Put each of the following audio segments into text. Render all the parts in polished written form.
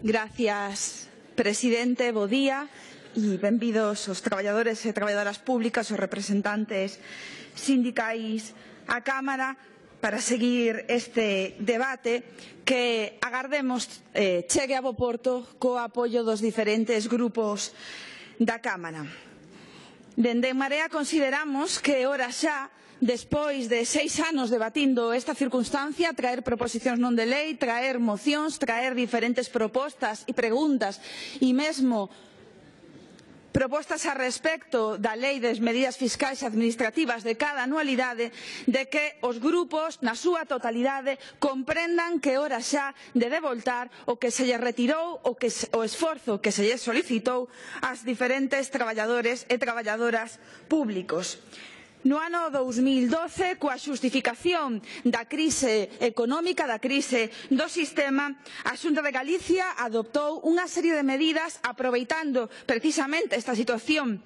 Gracias, presidente. Bo día e benvidos os traballadores e traballadoras públicas, os representantes sindicais á Cámara para seguir este debate que agardemos chegue a bo porto co apoio dos diferentes grupos da Cámara. Dende En Marea consideramos que é hora xa, despois de 6 anos debatindo esta circunstancia, traer proposicións non de lei, traer mocións, traer diferentes propostas e preguntas e mesmo propostas a respecto da Lei das medidas fiscais e administrativas de cada anualidade, de que os grupos, na súa totalidade, comprendan que é hora xa de devoltar o que se lle retirou, o esforzo que se lle solicitou ás diferentes traballadores e traballadoras públicos. No ano 2012, coa xustificación da crise económica, da crise do sistema, a Xunta de Galicia adoptou unha serie de medidas aproveitando precisamente esta situación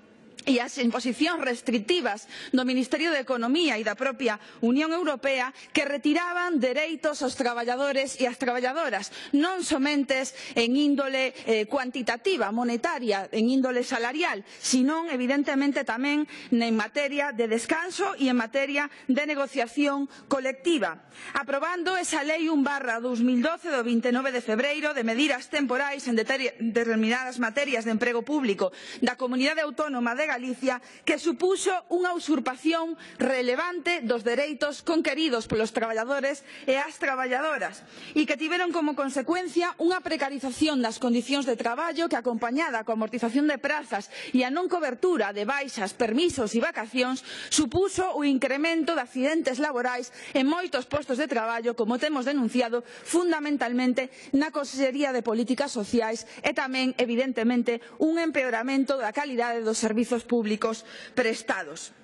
e as imposicións restrictivas do Ministerio de Economía e da propia Unión Europea, que retiraban dereitos aos traballadores e ás traballadoras, non somentes en índole cuantitativa, monetaria, en índole salarial, senón evidentemente tamén en materia de descanso e en materia de negociación colectiva. Aprobando esa Lei 1/2012 do 29 de febreiro de medidas temporais en determinadas materias de emprego público da Comunidade Autónoma de Galicia, que supuxo unha usurpación relevante dos dereitos conqueridos polos traballadores e as traballadoras e que tiveron como consecuencia unha precarización das condicións de traballo que, acompañada coa amortización de prazas e a non cobertura de baixas, permisos e vacacións, supuxo o incremento de accidentes laborais en moitos postos de traballo, como temos denunciado fundamentalmente na Consellería de Políticas Sociais, e tamén, evidentemente, un empeoramento da calidade dos servizos públicos prestados.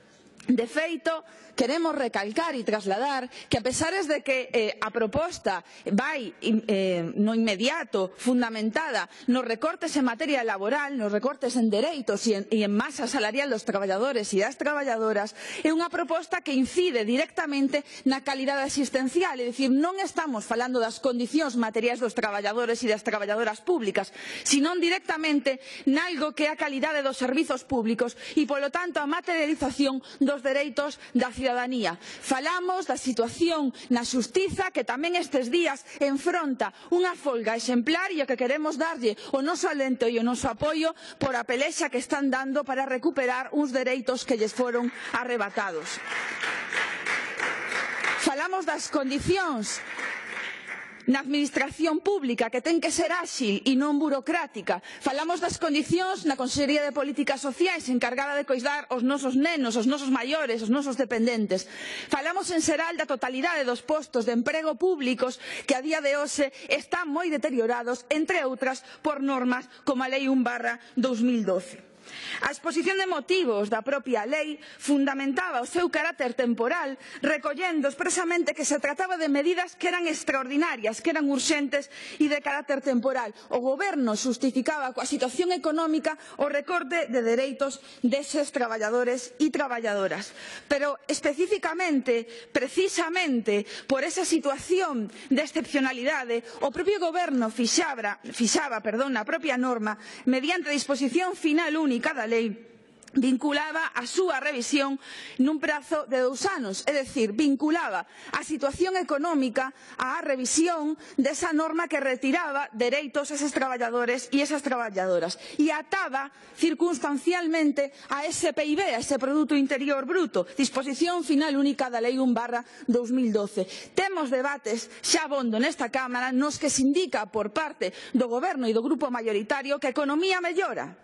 De feito, queremos recalcar e trasladar que, a pesar de que a proposta vai no inmediato fundamentada nos recortes en materia laboral, nos recortes en dereitos e en masa salarial dos traballadores e das traballadoras, é unha proposta que incide directamente na calidade asistencial, é dicir, non estamos falando das condicións materiais dos traballadores e das traballadoras públicas, senón directamente nalgo que é a calidade dos servizos públicos e, polo tanto, a materialización dos dereitos da cidadanía. Falamos da situación na xustiza, que tamén estes días enfronta unha folga exemplar, e o que queremos darlle o noso alento e o noso apoio por a pelexa que están dando para recuperar uns dereitos que lles foron arrebatados. Falamos das condicións na administración pública, que ten que ser áxil e non burocrática. Falamos das condicións na Consellería de Políticas Sociais, encargada de coidar os nosos nenos, os nosos maiores, os nosos dependentes. Falamos en xeral da totalidade dos postos de emprego públicos que a día de hoxe están moi deteriorados, entre outras, por normas como a Lei 1/2012. A exposición de motivos da propia lei fundamentaba o seu carácter temporal, recollendo expresamente que se trataba de medidas que eran extraordinarias, que eran urxentes e de carácter temporal. O Goberno xustificaba coa situación económica o recorte de dereitos deses traballadores e traballadoras. Pero especificamente, precisamente por esa situación de excepcionalidade, o propio Goberno fixaba na propia norma, mediante a disposición final única da lei, vinculaba a súa revisión nun prazo de 2 anos, é dicir, vinculaba a situación económica á revisión desa norma que retiraba dereitos a eses traballadores e esas traballadoras e ataba circunstancialmente a ese PIB, a ese Produto Interior Bruto, disposición final única da Lei 1/2012. Temos debates xa abondo nesta Cámara nos que se indica por parte do Goberno e do grupo maioritario que a economía mellora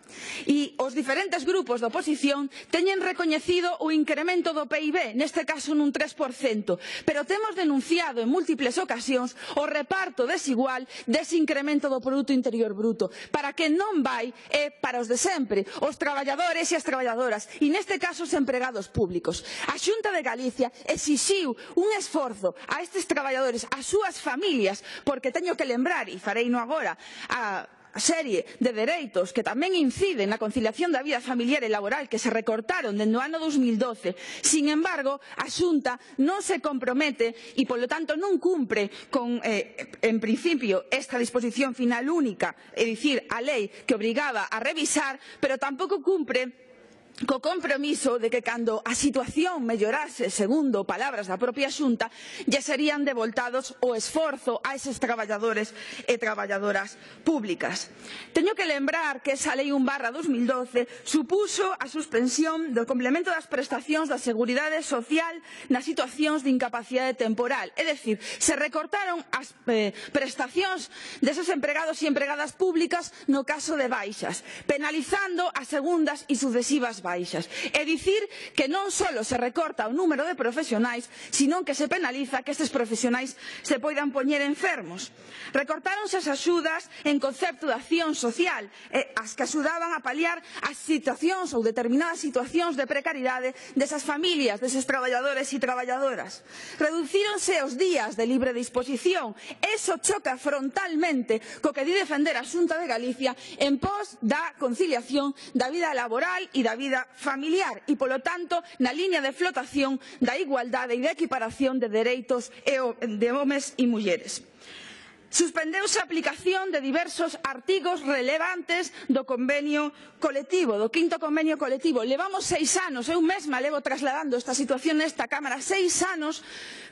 e os diferentes grupos da oposición teñen recoñecido o incremento do PIB, neste caso nun 3%, pero temos denunciado en múltiples ocasións o reparto desigual dese incremento do Produto Interior Bruto. Para que non vai é para os de sempre, os traballadores e as traballadoras, e neste caso os empregados públicos. A Xunta de Galicia exixiu un esforzo a estes traballadores, ás súas familias, porque teño que lembrar, e fareino agora, serie de dereitos que tamén inciden na conciliación da vida familiar e laboral que se recortaron dende o ano 2012. Sin embargo, a Xunta non se compromete e, polo tanto, non cumpre con, en principio, esta disposición final única, é dicir, a lei que obrigaba a revisar, pero tampouco cumpre co compromiso de que cando a situación mellorase, segundo palabras da propia Xunta, lle serían devoltados o esforzo a eses traballadores e traballadoras públicas. Teño que lembrar que esa Lei 1/2012 supuxo a suspensión do complemento das prestacións da Seguridade Social nas situacións de incapacidade temporal. É dicir, se recortaron as prestacións deses empregados e empregadas públicas no caso de baixas, penalizando as segundas e sucesivas baixas. É dicir, que non só se recorta o número de profesionais, sino que se penaliza que estes profesionais se poidan poñer enfermos. Recortáronse as axudas en concepto de acción social, as que axudaban a paliar as situacións ou determinadas situacións de precariedade desas familias, deses traballadores e traballadoras. Reducíronse os días de libre disposición. Eso choca frontalmente co que di defender a Xunta de Galicia en pos da conciliación da vida laboral e da vida familiar e, polo tanto, na liña de flotación da igualdade e da equiparación de dereitos de homes e mulleres. Suspendeuse a aplicación de diversos artigos relevantes do convenio colectivo, do quinto convenio colectivo. Levamos 6 anos, eu mesma levo trasladando esta situación nesta Cámara 6 anos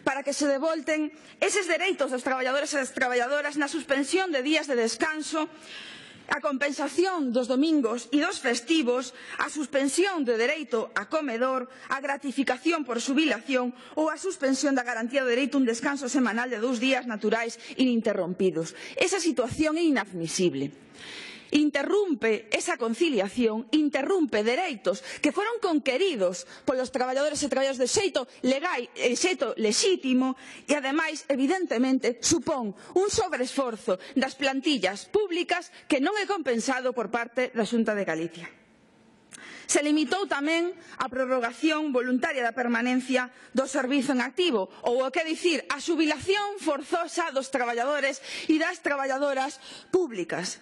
para que se devolten eses dereitos dos traballadores e das traballadoras na suspensión de días de descanso, a compensación dos domingos e dos festivos, a suspensión do dereito a comedor, a gratificación por xubilación ou a suspensión da garantía do dereito a un descanso semanal de 2 días naturais ininterrompidos. Esa situación é inadmisible. Interrumpe esa conciliación, interrumpe dereitos que foron conqueridos polos traballadores e traballadoras de xeito legal e xeito lexítimo e, ademais, evidentemente, supón un sobreesforzo das plantillas públicas que non é compensado por parte da Xunta de Galicia. Se limitou tamén a prorrogación voluntaria da permanencia do servizo en activo, ou, o que dicir, a xubilación forzosa dos traballadores e das traballadoras públicas.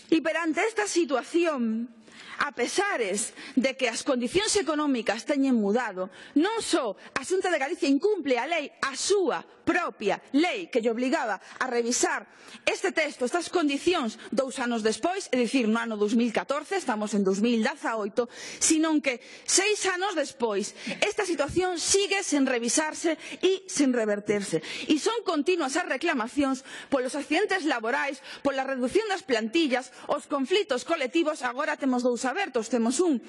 E perante esta situación, a pesares de que as condicións económicas teñen mudado, non só a Xunta de Galicia incumple a lei, a súa propia lei que lle obligaba a revisar este texto, estas condicións 2 anos despois, é dicir, no ano 2014, estamos en 2018, sino que 6 anos despois esta situación sigue sen revisarse e sen reverterse. E son continuas as reclamacións polos accidentes laborais, pola reducción das plantillas, os conflitos colectivos. Agora temos 2 abertos, temos un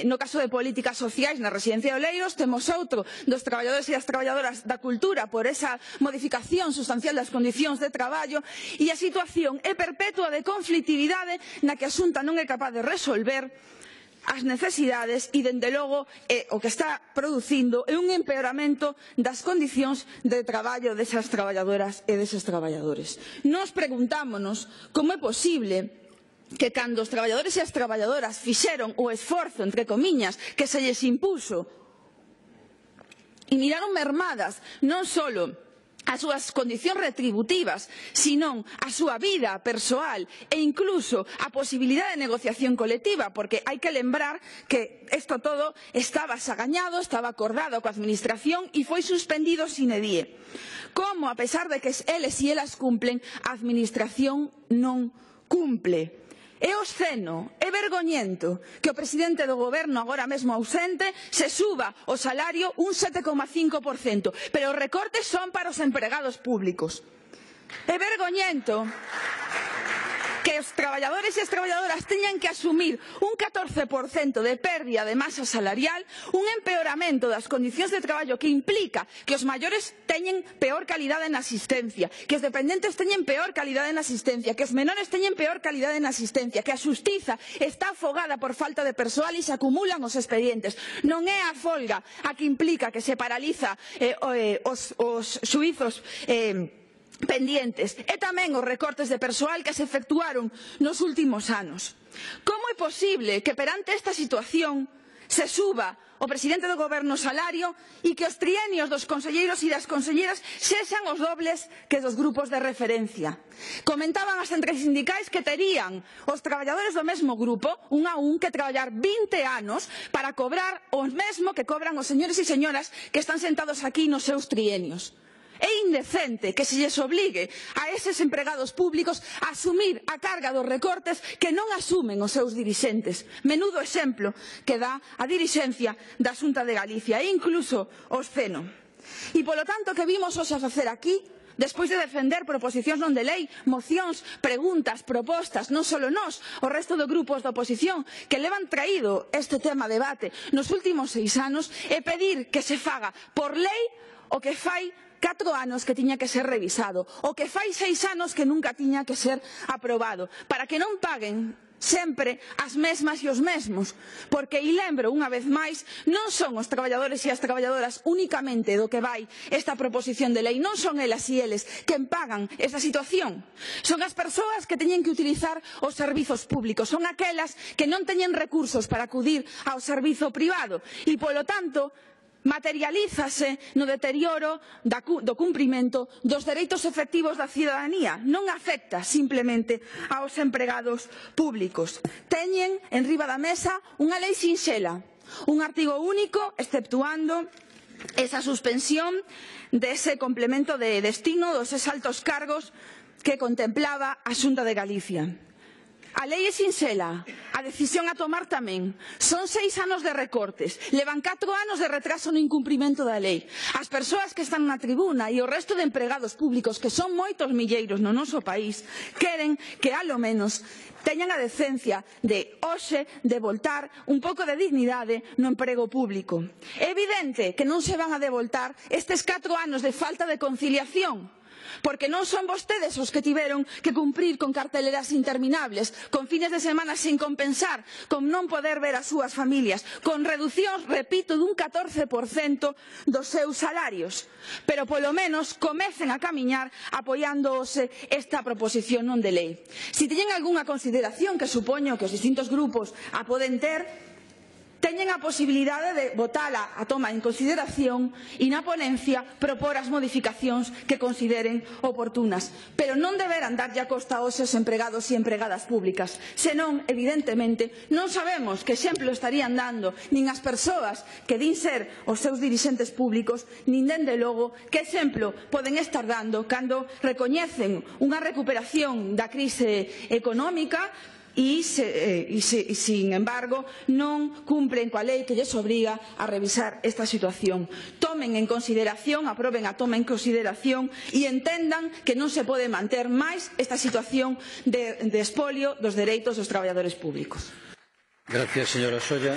no caso de políticas sociais na residencia de Oleiros, temos outro dos traballadores e das traballadoras da cultura por esa modificación sustancial das condicións de traballo, e a situación é perpetua de conflitividade na que a Xunta non é capaz de resolver as necesidades e, dende logo, o que está producindo é un empeoramento das condicións de traballo desas traballadoras e deses traballadores. Nos preguntámonos como é posible que cando os traballadores e as traballadoras fixeron o esforzo, entre comiñas, que se lles impuxo e miraron mermadas non só as súas condicións retributivas, sino a súa vida persoal e incluso a posibilidade de negociación colectiva, porque hai que lembrar que isto todo estaba sagañado, estaba acordado coa Administración e foi suspendido sine die. Como, a pesar de que eles e elas cumplen, a Administración non cumple? É obsceno, é vergoñento que o presidente do Goberno, agora mesmo ausente, se suba o salario un 7,5%, pero os recortes son para os empregados públicos. É vergoñento que os traballadores e as traballadoras teñan que asumir un 14% de pérdida de masa salarial, un empeoramento das condicións de traballo que implica que os maiores teñen peor calidade na asistencia, que os dependentes teñen peor calidade na asistencia, que os menores teñen peor calidade na asistencia, que a xustiza está afogada por falta de persoal e se acumulan os expedientes. Non é a folga a que implica que se paraliza os xuízos pendientes, e tamén os recortes de persoal que se efectuaron nos últimos anos. Como é posible que perante esta situación se suba o presidente do goberno o salario e que os trienios dos conselleiros e das conselleiras sexan os dobles que dos grupos de referencia. Comentaban as centrais sindicais que terían os traballadores do mesmo grupo, un a un, que traballar 20 anos para cobrar o mesmo que cobran os señores e señoras que están sentados aquí nos seus trienios. É indecente que se lles obligue a eses empregados públicos a asumir a carga dos recortes que non asumen os seus dirixentes. Menudo exemplo que dá a dirixencia da Xunta de Galicia e incluso os CENO. E polo tanto que vimos hoxe a facer aquí, despois de defender proposicións non de lei, mocións, preguntas, propostas, non só nós, o resto de grupos da oposición que levan traído este tema a debate nos últimos 6 anos, é pedir que se faga por lei o que fai 4 anos que tiña que ser revisado, o que fai 6 anos que nunca tiña que ser aprobado, para que non paguen sempre as mesmas e os mesmos, porque, e lembro unha vez máis, non son os traballadores e as traballadoras únicamente do que vai esta proposición de lei, non son elas e eles quen pagan esa situación, son as persoas que teñen que utilizar os servizos públicos, son aquelas que non teñen recursos para acudir ao servizo privado e, polo tanto, materialízase no deterioro do cumprimento dos dereitos efectivos da cidadanía. Non afecta simplemente aos empregados públicos. Teñen enriba da mesa unha lei sinxela, un artigo único, exceptuando esa suspensión dese complemento de destino dos altos cargos que contemplaba a Xunta de Galicia. A lei é sinxela, a decisión a tomar tamén. Son 6 anos de recortes, levan 4 anos de retraso no incumprimento da lei. As persoas que están na tribuna e o resto de empregados públicos, que son moitos milleiros no noso país, queren que, alo menos, teñan a decencia de, hoxe, de voltar un pouco de dignidade no emprego público. É evidente que non se van a devoltar estes 4 anos de falta de conciliación, porque non son vostedes os que tiveron que cumprir con carteleras interminables, con fines de semana sin compensar, con non poder ver as súas familias, con reducións, repito, dun 14% dos seus salarios. Pero polo menos comecen a camiñar apoiándose esta proposición non de lei. Se teñen algunha consideración, que supoño que os distintos grupos a poden ter, teñen a posibilidade de votala a toma en consideración e na ponencia propor as modificacións que consideren oportunas. Pero non deberán darlle a costa aos empregados e empregadas públicas. Senón, evidentemente, non sabemos que exemplo estarían dando nin as persoas que din ser os seus dirixentes públicos, nin dende logo que exemplo poden estar dando cando recoñecen unha recuperación da crise económica e, sin embargo, non cumpren coa lei que lles obriga a revisar esta situación. Tomen en consideración, aproben a toma en consideración e entendan que non se pode manter máis esta situación de expolio dos dereitos dos traballadores públicos. Gracias, señora Solla.